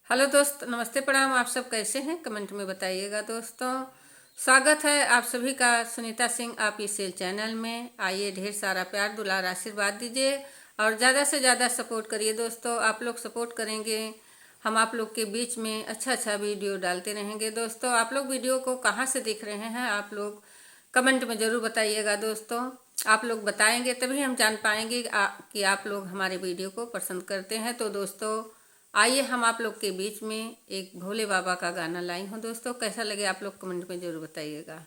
Hello दोस्त, नमस्ते, प्रणाम। आप सब कैसे हैं? कमेंट में बताइएगा दोस्तों। स्वागत है आप सभी का सुनीता सिंह ऑफिशियल चैनल में। आइए, ढेर सारा प्यार दुलार आशीर्वाद दीजिए और ज़्यादा से ज़्यादा सपोर्ट करिए दोस्तों। आप लोग सपोर्ट करेंगे, हम आप लोग के बीच में अच्छा वीडियो डालते रहेंगे दोस्तों। आप लोग वीडियो को कहाँ से देख रहे हैं, आप लोग कमेंट में ज़रूर बताइएगा दोस्तों। आप लोग बताएंगे तभी हम जान पाएंगे कि आप लोग हमारे वीडियो को पसंद करते हैं। तो दोस्तों, आइए हम आप लोग के बीच में एक भोले बाबा का गाना लाई हूँ दोस्तों। कैसा लगे आप लोग कमेंट में जरूर बताइएगा।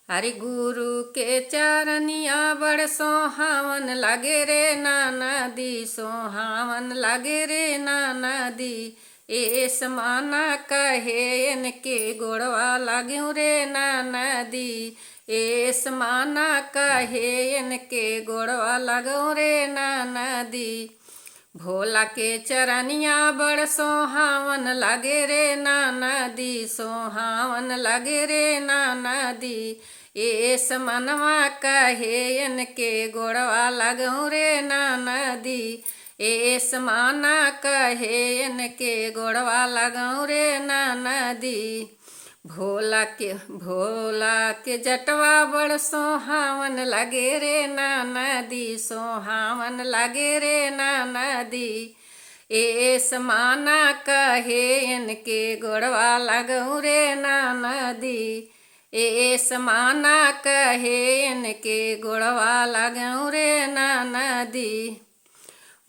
हरि गुरु के चरनिया बड़ सोहावन लगे रे नाना दी, सोहावन लगे रे नाना दी। ए समाना कहे इनके गोड़वा लाग्यू रे नाना दी। ए समाना कहे इनके गोड़वा लगो रे नाना दी। भोला के चरनिया बड़ सोहावन लगे रे नाना दी, सोहावन लगे रे नाना दी। ए समनवा कहे इनके गोड़वा लगो रे नाना दी। ए समाना कहे इनके गोड़वा लगो रे नाना दी। भोला के जटवा बड़ सोहावन लगे रे नाना दी, सोहावन लगे रे नाना दी। ए समाना कहे इनके गोड़वा लगऊ रे नाना दी। ए समाना कहे इनके गोड़वा लगऊ रे नाना दी।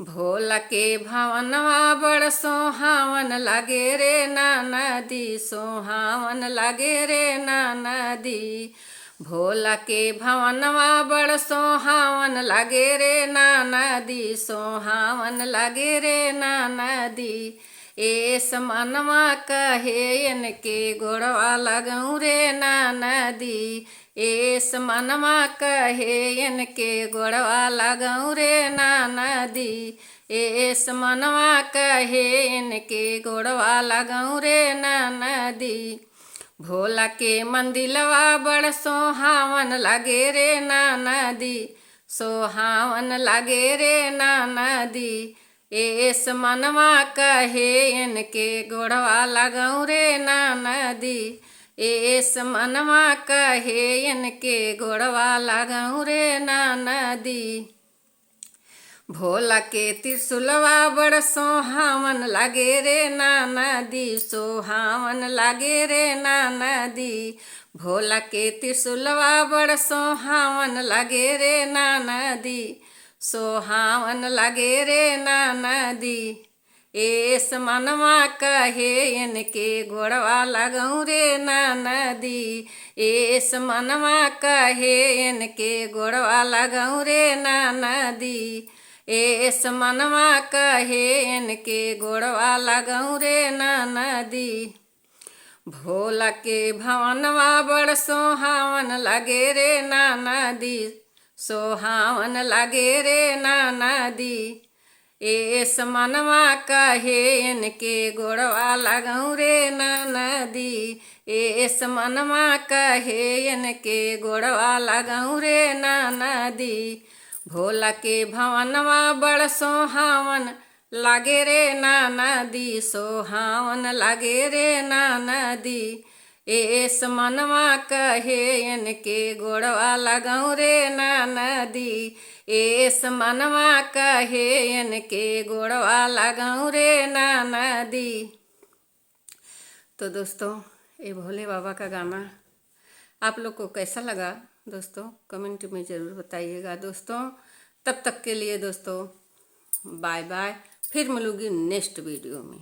भोला के भवनवा बड़ सोहावन लगे रे नाना दी, सोहावन लगे रे नाना दी। भोला के भवनवा बड़ सोहावन लगे रे नाना दी, सोहावन लगे रे नाना दी। ए समनवा कहे इनके गोड़वा लगऊ रे नाना दी। ए समनवा कहे इनके गोड़वा लगऊ रे नाना दी। ए समनवा कहे इनके गोड़वा लगऊ रे नाना दी। भोला के मंदिलवा बड़ सोहावन लगे रे नाना दी, सोहावन लगे रे नाना दी। ए समनवा कहे इनके गोड़वा लगऊ रे नाना दी। ए समनवा कहे इनके गोड़वा लगऊ रे नाना दी। भोला के त्रिशूलवा बड़ सोहावन लगे रे नाना दी, सोहावन लगे रे नाना दी। भोला के त्रिशूलवा बड़ सोहावन लगे रे नाना दी, सोहावन लगे रे नाना दी। ए समनवा कहे इनके गोड़वा लगऊ रे नाना दी। ए समनवा कहे इनके गोड़वा लगऊ रे नाना दी। ए समनवा कहे इनके गोड़वा लगऊ रे नाना दी। भोला के भवनवा बड़ सोहावन लगे रे नाना दी, सोहावन लगे रे नाना दी। ए समनवा कहे इनके गोड़वा लगऊ रे नाना दी। ए समनवा कहे इनके गोड़वा लगऊ रे नाना दी। भोला के भवनवा बड़ सोहावन लगे रे नाना दी, सोहावन लगे रे नाना दी। ए समनवा कहे इनके गोड़वा लगऊ रे नाना दी। ए समनवा कहे इनके गोड़वा लगऊ रे नाना दी। तो दोस्तों, ये भोले बाबा का गाना आप लोग को कैसा लगा दोस्तों, कमेंट में ज़रूर बताइएगा दोस्तों। तब तक के लिए दोस्तों बाय बाय, फिर मिलूंगी नेक्स्ट वीडियो में।